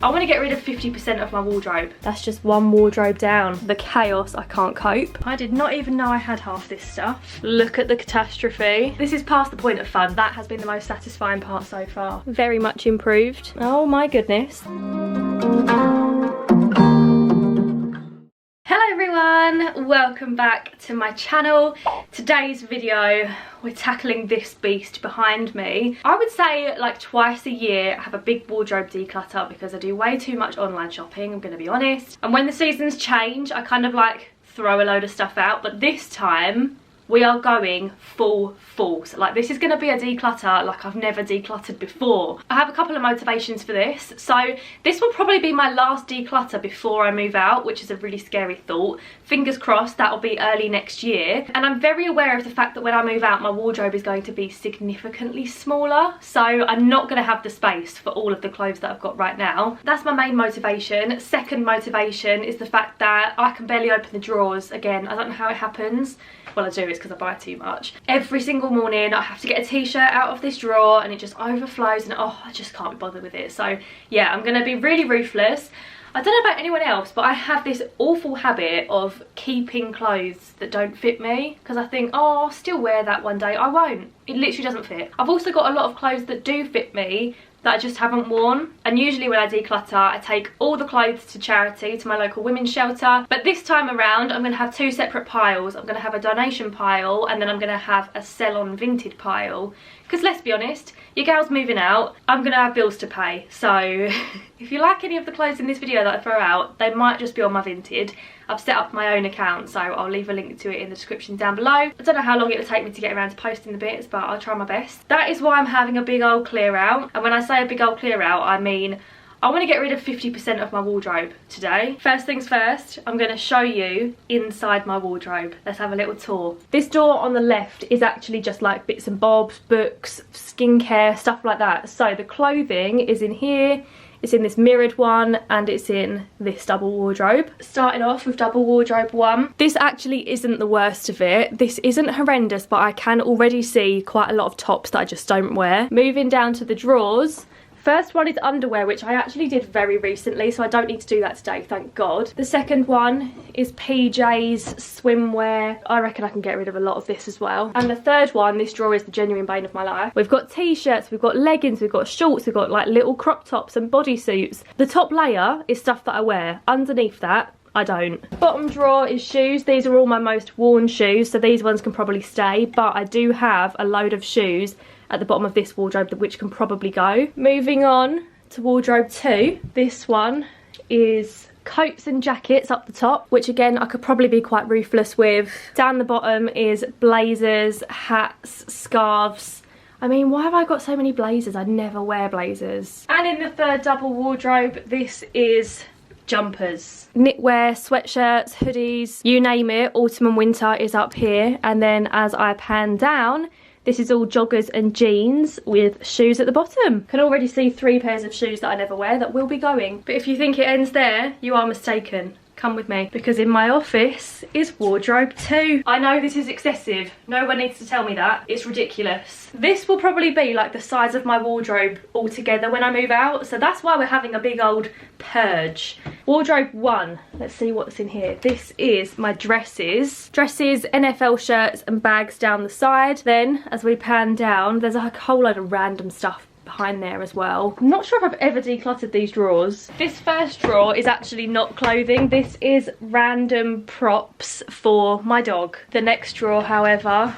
I want to get rid of 50% of my wardrobe. That's just one wardrobe down. The chaos, I can't cope. I did not even know I had half this stuff. Look at the catastrophe. This is past the point of fun. That has been the most satisfying part so far. Very much improved. Oh my goodness. Hello everyone, welcome back to my channel. Today's video, we're tackling this beast behind me. I would say like twice a year I have a big wardrobe declutter because I do way too much online shopping, I'm gonna be honest. And when the seasons change, I kind of like throw a load of stuff out, but this time we are going full force. Like, this is going to be a declutter like I've never decluttered before. I have a couple of motivations for this. So this will probably be my last declutter before I move out, which is a really scary thought. Fingers crossed that'll be early next year. And I'm very aware of the fact that when I move out, my wardrobe is going to be significantly smaller. So I'm not going to have the space for all of the clothes that I've got right now. That's my main motivation. Second motivation is the fact that I can barely open the drawers. Again, I don't know how it happens. Well, I do, it's because I buy too much. Every single morning I have to get a t-shirt out of this drawer and it just overflows and oh, I just can't be bothered with it. So yeah, I'm gonna be really ruthless. I don't know about anyone else, but I have this awful habit of keeping clothes that don't fit me because I think, oh, I'll still wear that one day. I won't. It literally doesn't fit. I've also got a lot of clothes that do fit me that I just haven't worn. And usually when I declutter, I take all the clothes to charity, to my local women's shelter. But this time around, I'm gonna have two separate piles. I'm gonna have a donation pile and then I'm gonna have a sell on vintage pile. Because let's be honest, your gal's moving out, I'm gonna have bills to pay. So if you like any of the clothes in this video that I throw out, they might just be on my Vinted. I've set up my own account, so I'll leave a link to it in the description down below. I don't know how long it will take me to get around to posting the bits, but I'll try my best. That is why I'm having a big old clear out. And when I say a big old clear out, I mean I want to get rid of 50% of my wardrobe today. First things first, I'm going to show you inside my wardrobe. Let's have a little tour. This door on the left is actually just like bits and bobs, books, skincare, stuff like that. So the clothing is in here. It's in this mirrored one and it's in this double wardrobe. Starting off with double wardrobe one. This actually isn't the worst of it. This isn't horrendous, but I can already see quite a lot of tops that I just don't wear. Moving down to the drawers. First one is underwear, which I actually did very recently, so I don't need to do that today, thank God. The second one is PJs, swimwear. I reckon I can get rid of a lot of this as well. And the third one, this drawer is the genuine bane of my life. We've got t-shirts, we've got leggings, we've got shorts, we've got like little crop tops and bodysuits. The top layer is stuff that I wear. Underneath that, I don't. Bottom drawer is shoes. These are all my most worn shoes, so these ones can probably stay, but I do have a load of shoes at the bottom of this wardrobe which can probably go. Moving on to wardrobe 2. This one is coats and jackets up the top, which again I could probably be quite ruthless with. Down the bottom is blazers, hats, scarves. I mean, why have I got so many blazers? I never wear blazers. And in the third double wardrobe, this is jumpers. Knitwear, sweatshirts, hoodies, you name it, autumn and winter is up here. And then as I pan down, this is all joggers and jeans with shoes at the bottom. Can already see 3 pairs of shoes that I never wear that will be going. But if you think it ends there, you are mistaken. Come with me, because in my office is wardrobe 2. I know this is excessive. No one needs to tell me that. It's ridiculous. This will probably be like the size of my wardrobe altogether when I move out. So that's why we're having a big old purge. Wardrobe 1. Let's see what's in here. This is my dresses. Dresses, NFL shirts and bags down the side. Then as we pan down, there's a whole load of random stuff behind there as well. I'm not sure if I've ever decluttered these drawers. This first drawer is actually not clothing. This is random props for my dog. The next drawer, however,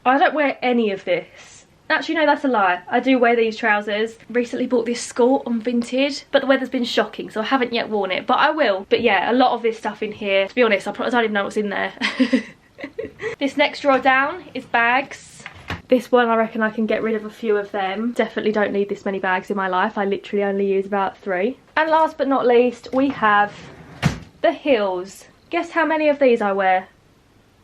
I don't wear any of this. Actually, no, that's a lie. I do wear these trousers. Recently bought this skirt on Vinted, but the weather's been shocking, so I haven't yet worn it, but I will. But yeah, a lot of this stuff in here. To be honest, I don't even know what's in there. This next drawer down is bags. This one, I reckon I can get rid of a few of them. Definitely don't need this many bags in my life. I literally only use about 3. And last but not least, we have the heels. Guess how many of these I wear?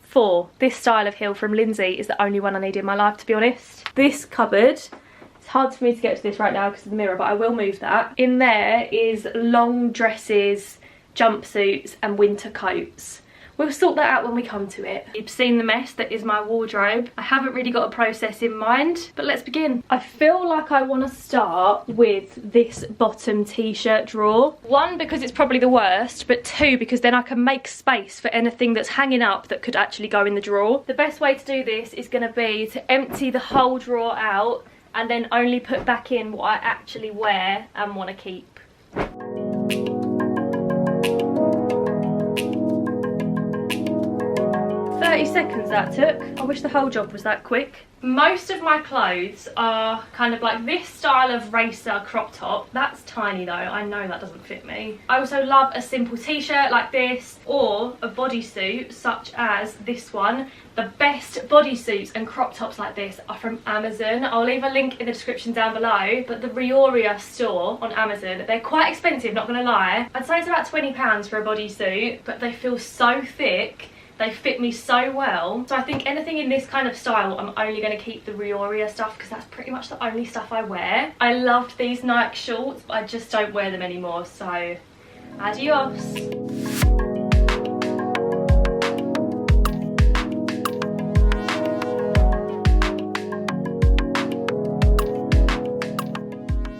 4. This style of heel from Lindsay is the only one I need in my life, to be honest. This cupboard, it's hard for me to get to this right now because of the mirror, but I will move that. In there is long dresses, jumpsuits and winter coats, we'll sort that out when we come to it. You've seen the mess that is my wardrobe. I haven't really got a process in mind, but let's begin. I feel like I want to start with this bottom t-shirt drawer. One, because it's probably the worst, but two, because then I can make space for anything that's hanging up that could actually go in the drawer. The best way to do this is going to be to empty the whole drawer out and then only put back in what I actually wear and want to keep. 30 seconds that took. I wish the whole job was that quick. Most of my clothes are kind of like this style of racer crop top. That's tiny though, I know that doesn't fit me. I also love a simple t-shirt like this, or a bodysuit such as this one. The best bodysuits and crop tops like this are from Amazon. I'll leave a link in the description down below, but the Rioria store on Amazon, they're quite expensive, not gonna lie. I'd say it's about £20 for a bodysuit, but they feel so thick. They fit me so well. So I think anything in this kind of style, I'm only going to keep the Rioria stuff because that's pretty much the only stuff I wear. I loved these Nike shorts, but I just don't wear them anymore. So, adios.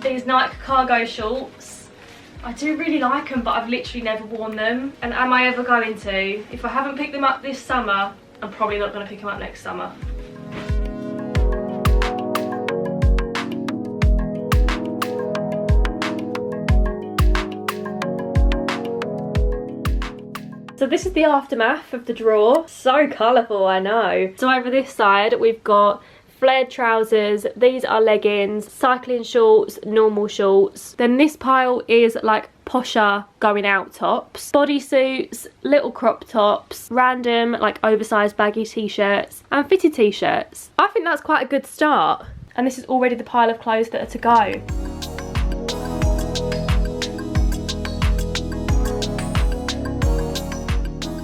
These Nike cargo shorts. I do really like them, but I've literally never worn them. And am I ever going to? If I haven't picked them up this summer, I'm probably not going to pick them up next summer. So this is the aftermath of the drawer. So colourful, I know. So over this side, we've got flared trousers, these are leggings, cycling shorts, normal shorts. Then this pile is like posher going out tops, bodysuits, little crop tops, random like oversized baggy t-shirts and fitted t-shirts. I think that's quite a good start. And this is already the pile of clothes that are to go.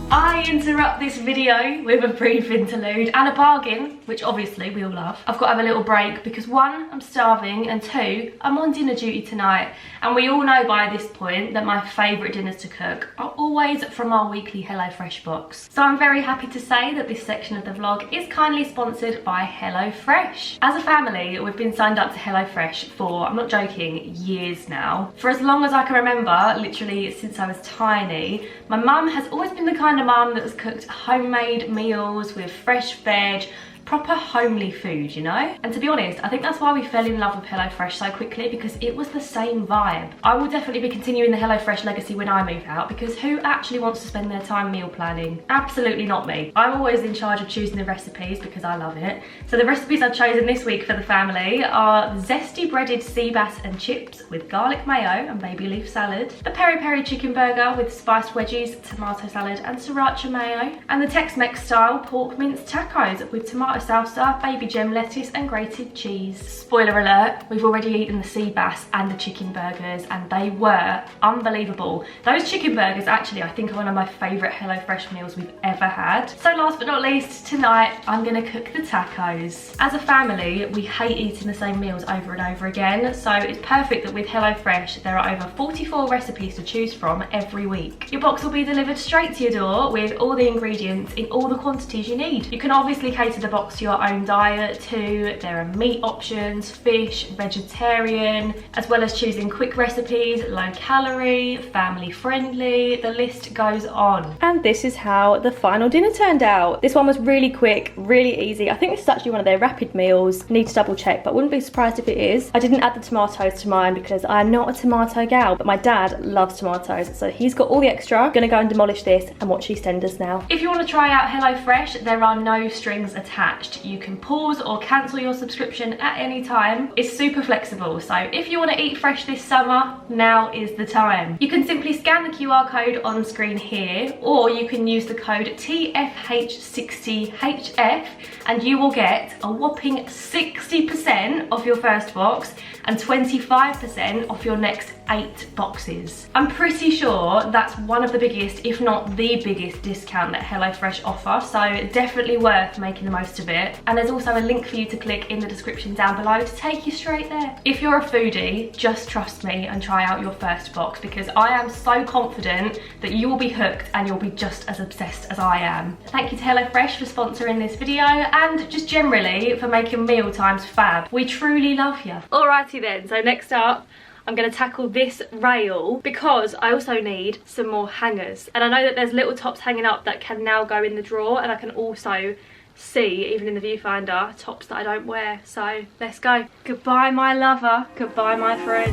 I interrupt this video with a brief interlude and a bargain, which obviously we all love. I've got to have a little break because one, I'm starving, and two, I'm on dinner duty tonight. And we all know by this point that my favourite dinners to cook are always from our weekly HelloFresh box. So I'm very happy to say that this section of the vlog is kindly sponsored by HelloFresh. As a family, we've been signed up to HelloFresh for, I'm not joking, years now. For as long as I can remember, literally since I was tiny, my mum has always been the kind of mum that has cooked homemade meals with fresh veg, proper homely food, you know? And to be honest, I think that's why we fell in love with HelloFresh so quickly, because it was the same vibe. I will definitely be continuing the HelloFresh legacy when I move out, because who actually wants to spend their time meal planning? Absolutely not me. I'm always in charge of choosing the recipes because I love it. So the recipes I've chosen this week for the family are zesty breaded sea bass and chips with garlic mayo and baby leaf salad, the peri peri chicken burger with spiced wedgies, tomato salad and sriracha mayo, and the Tex-Mex style pork mince tacos with tomato salsa, baby gem lettuce and grated cheese. Spoiler alert, we've already eaten the sea bass and the chicken burgers and they were unbelievable. Those chicken burgers actually I think are one of my favourite HelloFresh meals we've ever had. So last but not least, tonight I'm going to cook the tacos. As a family, we hate eating the same meals over and over again, so it's perfect that with HelloFresh there are over 44 recipes to choose from every week. Your box will be delivered straight to your door with all the ingredients in all the quantities you need. You can obviously cater the box to your own diet too. There are meat options, fish, vegetarian, as well as choosing quick recipes, low calorie, family friendly, the list goes on. And this is how the final dinner turned out. This one was really quick, really easy. I think this is actually one of their rapid meals. Need to double check, but wouldn't be surprised if it is. I didn't add the tomatoes to mine because I'm not a tomato gal, but my dad loves tomatoes, so he's got all the extra. I'm gonna go and demolish this and watch EastEnders now. If you want to try out HelloFresh, there are no strings attached. You can pause or cancel your subscription at any time. It's super flexible, so if you want to eat fresh this summer, now is the time. You can simply scan the QR code on screen here, or you can use the code TFH60HF and you will get a whopping 60% off your first box and 25% off your next 8 boxes. I'm pretty sure that's one of the biggest, if not the biggest discount that HelloFresh offer, so definitely worth making the most of of it. And there's also a link for you to click in the description down below to take you straight there. If you're a foodie, just trust me and try out your first box, because I am so confident that you will be hooked and you'll be just as obsessed as I am. Thank you to HelloFresh for sponsoring this video, and just generally for making meal times fab. We truly love you. Alrighty then, so next up, I'm going to tackle this rail because I also need some more hangers. And I know that there's little tops hanging up that can now go in the drawer, and I can also see, even in the viewfinder, tops that I don't wear. So let's go. Goodbye my lover, goodbye my friend.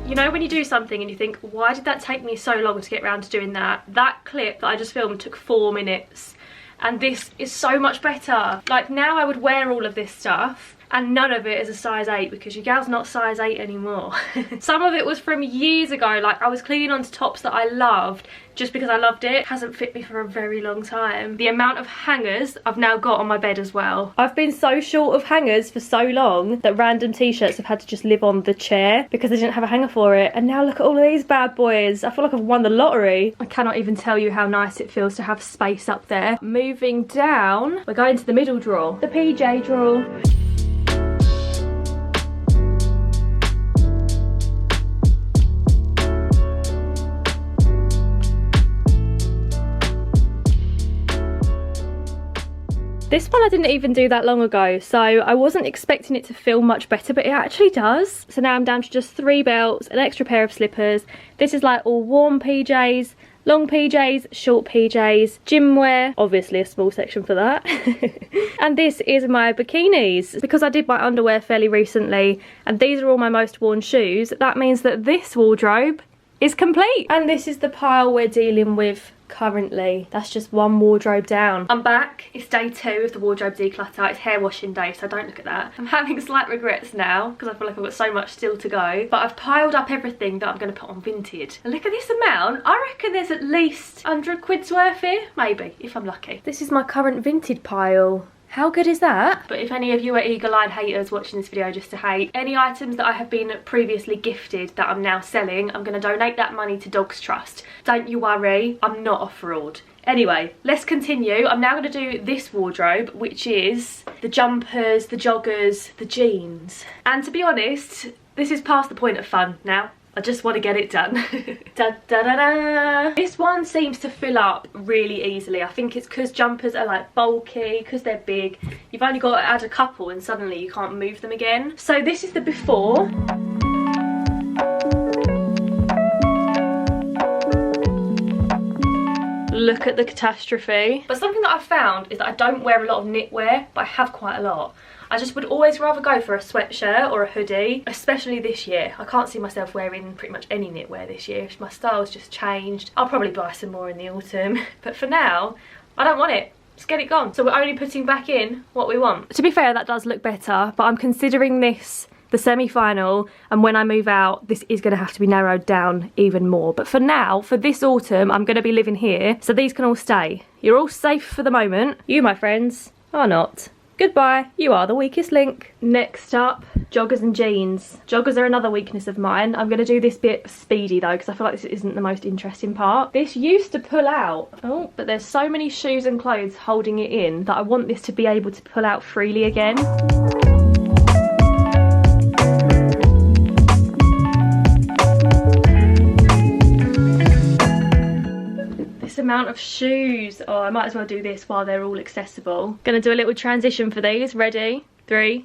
You know when you do something and you think, why did that take me so long to get around to doing that? That clip that I just filmed took 4 minutes, and this is so much better. Like, now I would wear all of this stuff and none of it is a size 8 because your gal's not size 8 anymore. Some of it was from years ago, like I was clinging on to tops that I loved just because I loved it. Hasn't fit me for a very long time. The amount of hangers I've now got on my bed as well. I've been so short of hangers for so long that random t-shirts have had to just live on the chair because they didn't have a hanger for it. And now look at all of these bad boys. I feel like I've won the lottery. I cannot even tell you how nice it feels to have space up there. Moving down, we're going to the middle drawer, the PJ drawer. This one I didn't even do that long ago, so I wasn't expecting it to feel much better, but it actually does. So now I'm down to just 3 belts, an extra pair of slippers. This is like all warm PJs, long PJs, short PJs, gym wear, obviously a small section for that. And this is my bikinis. Because I did my underwear fairly recently, and these are all my most worn shoes, that means that this wardrobe is complete. And this is the pile we're dealing with currently. That's just one wardrobe down. I'm back. It's day 2 of the wardrobe declutter. It's hair washing day, so don't look at that. I'm having slight regrets now because I feel like I've got so much still to go, but I've piled up everything that I'm going to put on Vinted. And look at this amount. I reckon there's at least 100 quid's worth here, maybe, if I'm lucky. This is my current Vinted pile. How good is that? But if any of you are eagle-eyed haters watching this video just to hate, any items that I have been previously gifted that I'm now selling, I'm going to donate that money to Dogs Trust. Don't you worry, I'm not a fraud. Anyway, let's continue. I'm now going to do this wardrobe, which is the jumpers, the joggers, the jeans. And to be honest, this is past the point of fun now. I just want to get it done. Da, da, da, da. This one seems to fill up really easily. I think it's because jumpers are like bulky, because they're big. You've only got to add a couple and suddenly you can't move them again. So this is the before. Look at the catastrophe. But something that I've found is that I don't wear a lot of knitwear, but I have quite a lot. I just would always rather go for a sweatshirt or a hoodie, especially this year. I can't see myself wearing pretty much any knitwear this year. My style's just changed. I'll probably buy some more in the autumn. But for now, I don't want it. Just get it gone. So we're only putting back in what we want. To be fair, that does look better, but I'm considering this the semi-final, and when I move out, this is going to have to be narrowed down even more. But for now, for this autumn, I'm going to be living here, so these can all stay. You're all safe for the moment. You, my friends, are not. Goodbye, you are the weakest link. Next up, joggers and jeans. Joggers are another weakness of mine. I'm going to do this bit speedy though, because I feel like this isn't the most interesting part. This used to pull out, oh, but there's so many shoes and clothes holding it in that I want this to be able to pull out freely again. Amount of shoes. Oh, I might as well do this while they're all accessible. Gonna do a little transition for these. Ready? 3,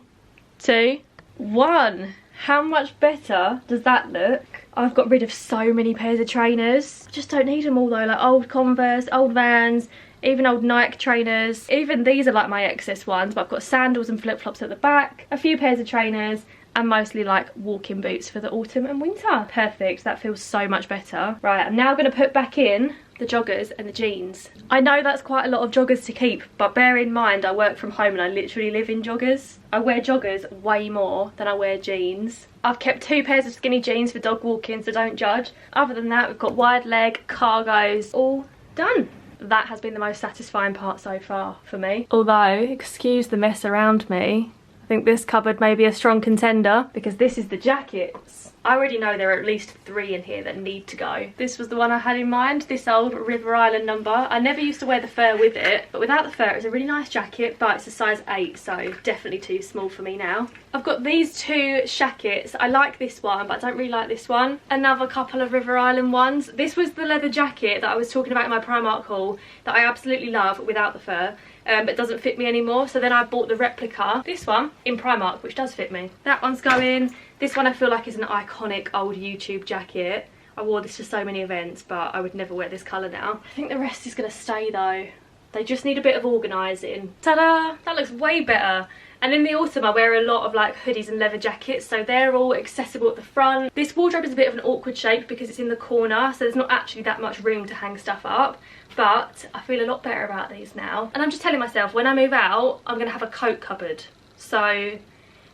2, 1. How much better does that look? I've got rid of so many pairs of trainers. I just don't need them all though, like old Converse, old Vans, even old Nike trainers. Even these are like my excess ones, but I've got sandals and flip-flops at the back, a few pairs of trainers, and mostly like walking boots for the autumn and winter. Perfect, that feels so much better. Right, I'm now gonna put back in the joggers and the jeans. I know that's quite a lot of joggers to keep, but bear in mind I work from home and I literally live in joggers. I wear joggers way more than I wear jeans. I've kept 2 pairs of skinny jeans for dog walking, so don't judge. Other than that, we've got wide leg, cargos, all done. That has been the most satisfying part so far for me. Although, excuse the mess around me, I think this cupboard may be a strong contender because this is the jackets. I already know there are at least 3 in here that need to go. This was the one I had in mind, this old River Island number. I never used to wear the fur with it, but without the fur it's a really nice jacket, but it's a size 8, so definitely too small for me now. I've got these 2 shackets. I like this one, but I don't really like this one. Another couple of River Island ones. This was the leather jacket that I was talking about in my Primark haul that I absolutely love without the fur. But doesn't fit me anymore, so then I bought the replica, this one, in Primark, which does fit me. That one's going. This one I feel like is an iconic old YouTube jacket. I wore this to so many events, but I would never wear this colour now. I think the rest is going to stay though. They just need a bit of organising. Ta-da! That looks way better. And in the autumn I wear a lot of like hoodies and leather jackets, so they're all accessible at the front. This wardrobe is a bit of an awkward shape because it's in the corner, so there's not actually that much room to hang stuff up. But I feel a lot better about these now. And I'm just telling myself, when I move out, I'm going to have a coat cupboard. So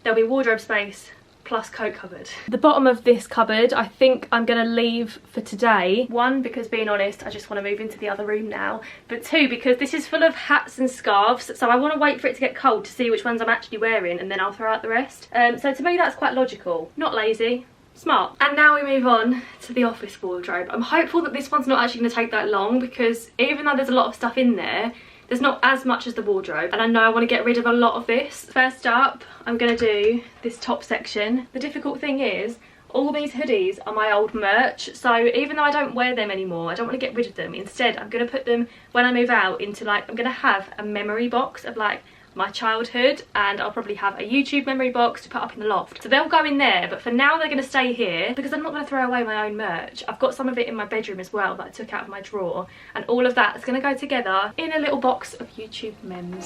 there'll be wardrobe space plus coat cupboard. The bottom of this cupboard I think I'm going to leave for today. 1, because being honest, I just want to move into the other room now. But 2, because this is full of hats and scarves, so I want to wait for it to get cold to see which ones I'm actually wearing, and then I'll throw out the rest. So to me that's quite logical. Not lazy. Smart. And now we move on to the office wardrobe. I'm hopeful that this one's not actually going to take that long, because even though there's a lot of stuff in there, there's not as much as the wardrobe, and I know I want to get rid of a lot of this. First up, I'm going to do this top section. The difficult thing is, all these hoodies are my old merch, so even though I don't wear them anymore, I don't want to get rid of them. Instead, I'm going to put them, when I move out, into like, I'm going to have a memory box of like my childhood, and I'll probably have a YouTube memory box to put up in the loft. So they'll go in there, but for now they're going to stay here because I'm not going to throw away my own merch. I've got some of it in my bedroom as well that I took out of my drawer, and all of that is going to go together in a little box of YouTube memes.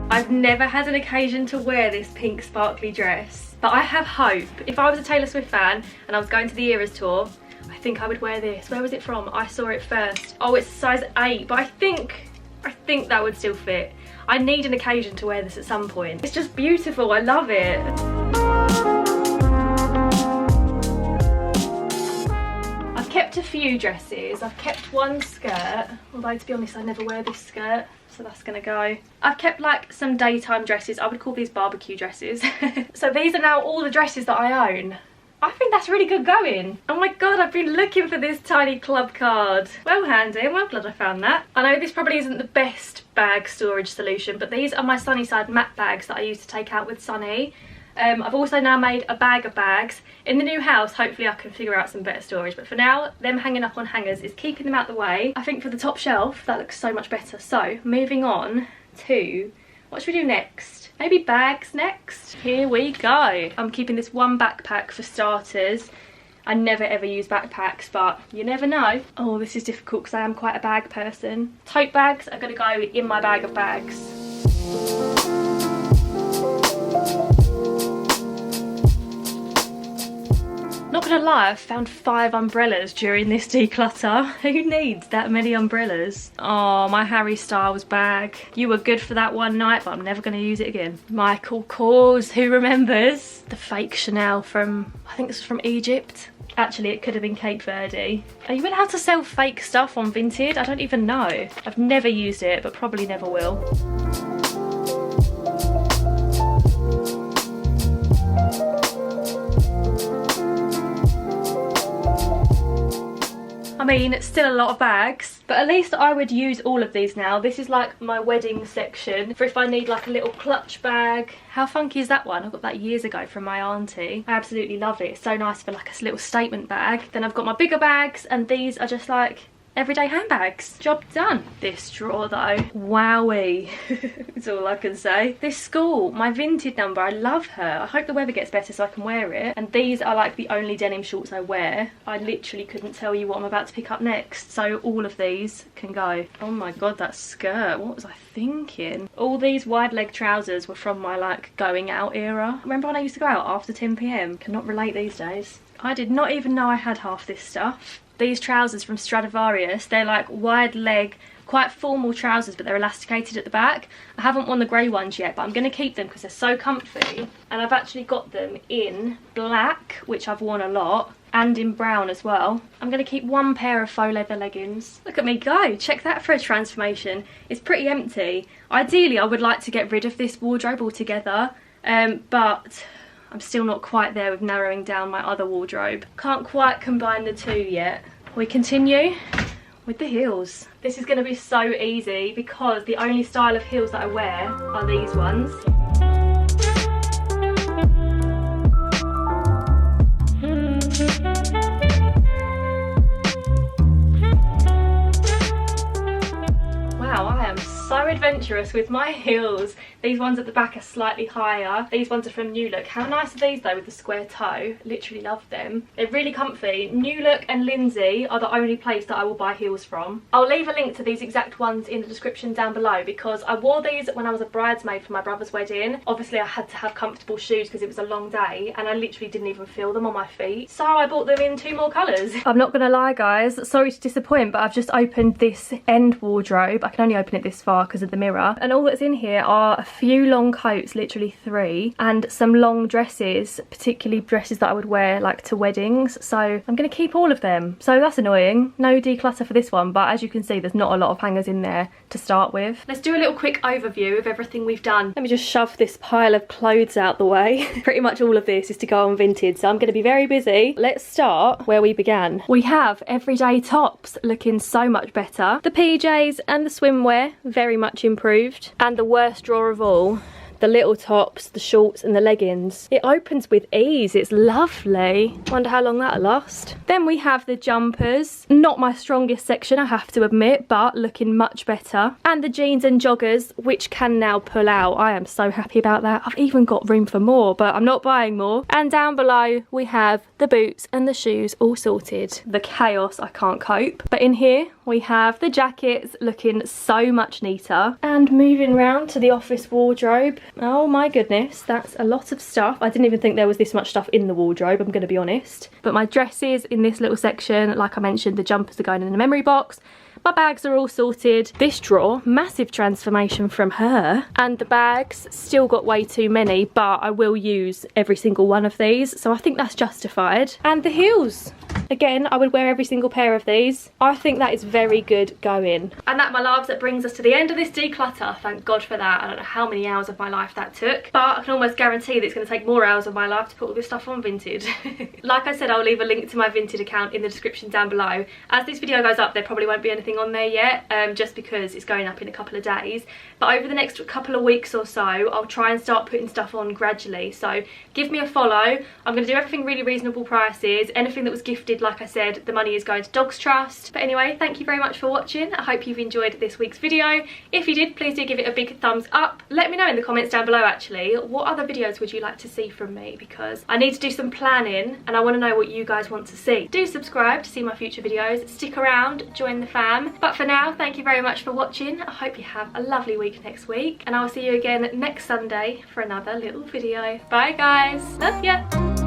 I've never had an occasion to wear this pink sparkly dress, but I have hope. If I was a Taylor Swift fan and I was going to the Eras tour, I think I would wear this. Where was it from? I saw it first. Oh, it's size 8, but I think that would still fit. I need an occasion to wear this at some point. It's just beautiful. I love it. I've kept a few dresses. I've kept one skirt, although to be honest I never wear this skirt, so that's gonna go. I've kept like some daytime dresses. I would call these barbecue dresses. So these are now all the dresses that I own. I think that's really good going. Oh my god, I've been looking for this tiny club card. Well handy, I'm well glad I found that. I know this probably isn't the best bag storage solution, but these are my Sunnyside matte bags that I used to take out with Sunny. I've also now made a bag of bags. In the new house, hopefully I can figure out some better storage, but for now, them hanging up on hangers is keeping them out the way. I think for the top shelf, that looks so much better. So, moving on to, what should we do next? Maybe bags next? Here we go. I'm keeping this one backpack for starters. I never ever use backpacks, but you never know. Oh, this is difficult because I am quite a bag person. Tote bags are going to go in my bag of bags. Not gonna lie, I've found 5 umbrellas during this declutter. Who needs that many umbrellas? Oh, my Harry Styles bag. You were good for that one night, but I'm never gonna use it again. Michael Kors, who remembers? The fake Chanel from, I think this was from Egypt. Actually, it could have been Cape Verde. Are you allowed to sell fake stuff on Vinted? I don't even know. I've never used it, but probably never will. I mean, it's still a lot of bags, but at least I would use all of these now. This is like my wedding section for if I need like a little clutch bag. How funky is that one? I got that years ago from my auntie. I absolutely love it. It's so nice for like a little statement bag. Then I've got my bigger bags, and these are just like everyday handbags. Job done. This drawer though, wowee. That's all I can say. This school, my Vinted number, I love her. I hope the weather gets better so I can wear it. And these are like the only denim shorts I wear. I literally couldn't tell you what I'm about to pick up next, so all of these can go. Oh my god, that skirt, what was I thinking? All these wide leg trousers were from my like going out era. Remember when I used to go out after 10 PM? Cannot relate these days. I did not even know I had half this stuff. These trousers from Stradivarius, they're like wide leg, quite formal trousers, but they're elasticated at the back. I haven't worn the grey ones yet, but I'm going to keep them because they're so comfy. And I've actually got them in black, which I've worn a lot, and in brown as well. I'm going to keep one pair of faux leather leggings. Look at me go, check that for a transformation. It's pretty empty. Ideally I would like to get rid of this wardrobe altogether, but I'm still not quite there with narrowing down my other wardrobe. Can't quite combine the two yet. We continue with the heels. This is going to be so easy because the only style of heels that I wear are these ones. Wow, I am so adventurous with my heels. These ones at the back are slightly higher. These ones are from New Look. How nice are these though with the square toe? Literally love them. They're really comfy. New Look and Lindsay are the only place that I will buy heels from. I'll leave a link to these exact ones in the description down below because I wore these when I was a bridesmaid for my brother's wedding. Obviously I had to have comfortable shoes because it was a long day and I literally didn't even feel them on my feet. So I bought them in 2 more colours. I'm not gonna lie guys, sorry to disappoint, but I've just opened this end wardrobe. I can only open it this far because of the mirror, and all that's in here are a few long coats, literally 3, and some long dresses, particularly dresses that I would wear like to weddings. So I'm going to keep all of them. So that's annoying. No declutter for this one, but as you can see there's not a lot of hangers in there to start with. Let's do a little quick overview of everything we've done. Let me just shove this pile of clothes out the way. Pretty much all of this is to go on Vinted, so I'm going to be very busy. Let's start where we began. We have everyday tops looking so much better. The PJs and the swimwear very much improved, and the worst drawer of all, the little tops, the shorts and the leggings. It opens with ease, it's lovely. Wonder how long that'll last. Then we have the jumpers, not my strongest section I have to admit, but looking much better. And the jeans and joggers, which can now pull out. I am so happy about that. I've even got room for more, but I'm not buying more. And down below we have the boots and the shoes all sorted. The chaos, I can't cope. But in here we have the jackets looking so much neater. And moving round to the office wardrobe. Oh my goodness, that's a lot of stuff. I didn't even think there was this much stuff in the wardrobe, I'm going to be honest. But my dresses in this little section, like I mentioned, the jumpers are going in the memory box. My bags are all sorted. This drawer, massive transformation from her. And the bags, still got way too many, but I will use every single one of these, so I think that's justified. And the heels. Again, I would wear every single pair of these. I think that is very good going. And that, my loves, that brings us to the end of this declutter. Thank God for that. I don't know how many hours of my life that took, but I can almost guarantee that it's going to take more hours of my life to put all this stuff on Vinted. Like I said, I'll leave a link to my Vinted account in the description down below. As this video goes up, there probably won't be anything on there yet, just because it's going up in a couple of days. But over the next couple of weeks or so, I'll try and start putting stuff on gradually. So give me a follow. I'm going to do everything really reasonable prices. Anything that was gifted, like I said, the money is going to Dogs Trust. But anyway, thank you very much for watching. I hope you've enjoyed this week's video. If you did, please do give it a big thumbs up. Let me know in the comments down below actually, what other videos would you like to see from me, because I need to do some planning and I want to know what you guys want to see. Do subscribe to see my future videos. Stick around, join the fam. But for now, thank you very much for watching. I hope you have a lovely week next week, and I will see you again next Sunday for another little video. Bye guys, love ya.